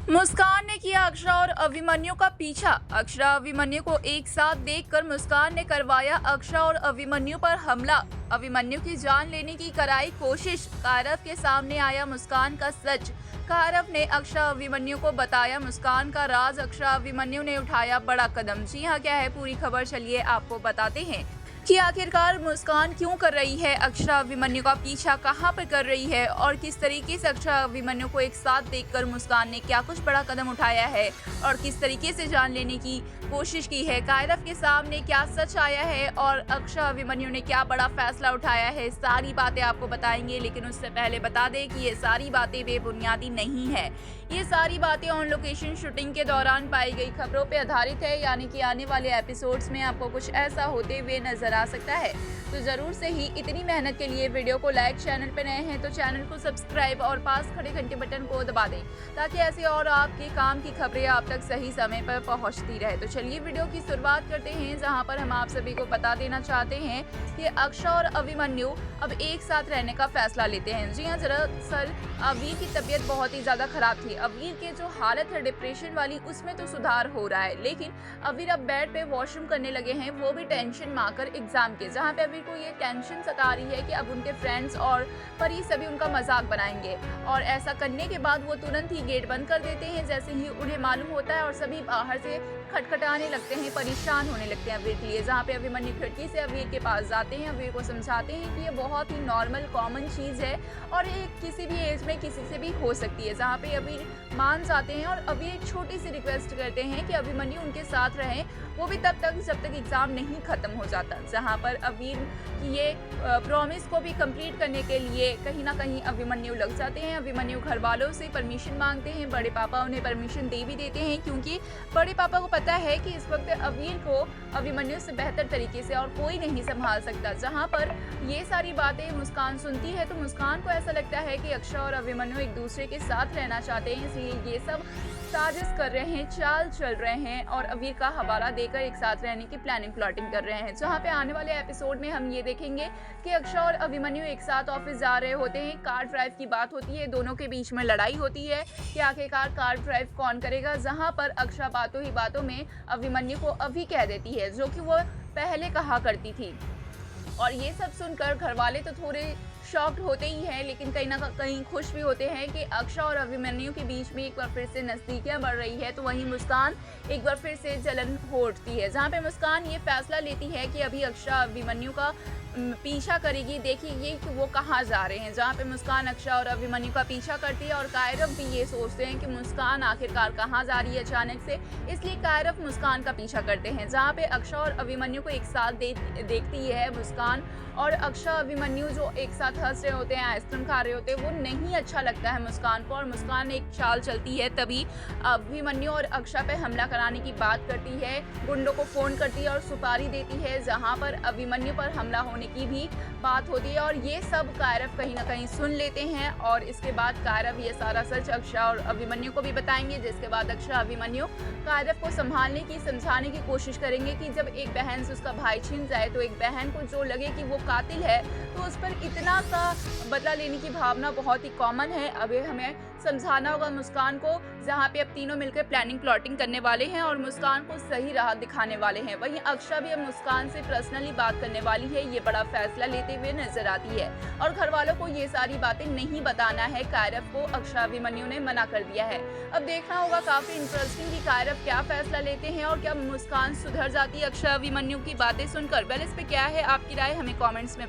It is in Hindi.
मुस्कान ने किया अक्षरा और अभिमन्यु का पीछा। अक्षरा अभिमन्यु को एक साथ देखकर मुस्कान ने करवाया अक्षरा और अभिमन्यु पर हमला। अभिमन्यु की जान लेने की कराई कोशिश। कायरव के सामने आया मुस्कान का सच। कायरव ने अक्षरा अभिमन्यु को बताया मुस्कान का राज। अक्षरा अभिमन्यु ने उठाया बड़ा कदम। जी हाँ, क्या है पूरी खबर, चलिए आपको बताते हैं कि आखिरकार मुस्कान क्यों कर रही है अक्षरा अभिमन्यु का पीछा, कहां पर कर रही है और किस तरीके से अक्षरा अभिमन्यु को एक साथ देखकर मुस्कान ने क्या कुछ बड़ा कदम उठाया है और किस तरीके से जान लेने की कोशिश की है। कायरव के सामने क्या सच आया है और अक्षरा अभिमन्यु ने क्या बड़ा फैसला उठाया है, सारी बातें आपको बताएंगे। लेकिन उससे पहले बता दें कि ये सारी बातें बेबुनियादी नहीं है। ये सारी बातें ऑन लोकेशन शूटिंग के दौरान पाई गई खबरों पर आधारित है, यानी कि आने वाले एपिसोड्स में आपको कुछ ऐसा होते हुए नजर आ सकता है। तो जरूर से ही इतनी मेहनत के लिए वीडियो को लाइक, चैनल पे नए हैं तो चैनल को सब्सक्राइब और पास खड़े घंटे बटन को दबा दें ताकि ऐसे और आपके काम की खबरें आप तक सही समय पर पहुंचती रहे। तो चलिए वीडियो की शुरुआत करते हैं, जहां पर हम आप सभी को बता देना चाहते हैं कि अक्षरा और अभिमन्यु अब एक साथ रहने का फैसला लेते हैं। जी हाँ, दरअसल अवीर की तबीयत बहुत ही ज्यादा खराब थी। अवीर के जो हालत है डिप्रेशन वाली, उसमें तो सुधार हो रहा है, लेकिन अवीर अब बेड पे वॉशरूम करने लगे हैं, वो भी टेंशन में आकर एग्जाम के, जहाँ पे अवीर को ये टेंशन सता रही है कि अब उनके फ्रेंड्स और परी सभी उनका मजाक बनाएंगे। और ऐसा करने के बाद वो तुरंत ही गेट बंद कर देते हैं जैसे ही उन्हें मालूम होता है, और सभी बाहर से खटखटाने लगते हैं, परेशान होने लगते हैं अवीर के लिए। जहाँ पे अभिमन्यु खिड़की से अवीर के पास जाते हैं, अवीर को समझाते हैं कि ये बहुत ही नॉर्मल कॉमन चीज़ है और ये किसी भी एज में किसी से भी हो सकती है। जहाँ पे अवीर मान जाते हैं और अवीर एक छोटी सी रिक्वेस्ट करते हैं कि अभिमन्यु उनके साथ रहें, वो भी तब तक जब तक एग्ज़ाम नहीं ख़त्म हो जाता। जहाँ पर अवीर की ये प्रॉमिस को भी कंप्लीट करने के लिए कहीं ना कहीं अभिमन्यु लग जाते हैं। अभिमन्यु घर वालों से परमिशन मांगते हैं, बड़े पापा उन्हें परमिशन दे भी देते हैं, क्योंकि बड़े पापा को पता है कि इस वक्त अवीर को अभिमन्यु से बेहतर तरीके से और कोई नहीं संभाल सकता। जहाँ पर ये सारी बातें मुस्कान सुनती है तो मुस्कान को ऐसा लगता है कि अक्षरा और अभिमन्यु एक दूसरे के साथ रहना चाहते हैं, इसलिए ये सब साजिश कर रहे हैं, चाल चल रहे हैं और अवीर का हवाला देकर एक साथ रहने की प्लानिंग प्लॉटिंग कर रहे हैं। जहाँ पे आने वाले एपिसोड में हम ये देखेंगे कि अक्षरा और अभिमन्यु एक साथ ऑफिस जा रहे होते हैं, कार ड्राइव की बात होती है, दोनों के बीच में लड़ाई होती है कि आखिरकार कार ड्राइव कौन करेगा। जहाँ पर अक्षरा बातों ही बातों में अभिमन्यु को अभी कह देती है, जो कि वो पहले कहा करती थी। और ये सब सुनकर घर वाले तो थोड़े शॉक्ड होते ही हैं, लेकिन कहीं ना कहीं खुश भी होते हैं कि अक्षरा और अभिमन्यु के बीच में एक बार फिर से नज़दीकियां बढ़ रही है। तो वहीं मुस्कान एक बार फिर से जलन हो उठती है, जहां पे मुस्कान ये फैसला लेती है कि अभी अक्षरा अभिमन्यु का पीछा करेगी। देखिए कि वो कहाँ जा रहे हैं। जहाँ पे मुस्कान अक्षरा और अभिमन्यु का पीछा करती है और कायरव भी ये सोचते हैं कि मुस्कान आखिरकार कहाँ जा रही है अचानक से, इसलिए कायरव मुस्कान का पीछा करते हैं। जहाँ पे अक्षरा और अभिमन्यु को एक साथ देखती है मुस्कान, और अक्षरा अभिमन्यु जो एक साथ हंस रहे होते हैं, आइसक्रीम खा रहे होते हैं, वो नहीं अच्छा लगता है मुस्कान को। और मुस्कान एक चाल चलती है, तभी अभिमन्यु और अक्षरा पे हमला कराने की बात करती है, गुंडों को फोन करती है और सुपारी देती है, जहाँ पर अभिमन्यु पर हमला होने की भी बात होती है। और ये सब कायरव कहीं ना कहीं सुन लेते हैं और इसके बाद कायरव ये सारा सच अक्षरा और अभिमन्यु को भी बताएंगे, जिसके बाद अक्षरा अभिमन्यु कायरव को संभालने की, समझाने की कोशिश करेंगे कि जब एक बहन से उसका भाई छीन जाए तो एक बहन को जो लगे कि वो कातिल है तो उस पर इतना सा बदला लेने की भावना बहुत ही कॉमन है। अभी हमें समझाना होगा मुस्कान को, जहाँ पे अब तीनों मिलकर प्लानिंग प्लॉटिंग करने वाले हैं और मुस्कान को सही राह दिखाने वाले हैं। वहीं अक्षरा भी अब मुस्कान से पर्सनली बात करने वाली है, ये बड़ा फैसला लेते हुए नजर आती है और घर वालों को ये सारी बातें नहीं बताना है। कायरव को अक्षरा अभिमन्यु ने मना कर दिया है। अब देखना होगा, काफी इंटरेस्टिंग कि कायरव क्या फैसला लेते हैं और क्या मुस्कान सुधर जाती है अक्षरा अभिमन्यु की बातें सुनकर। वेल, इस पे क्या है आपकी राय, हमें कॉमेंट्स में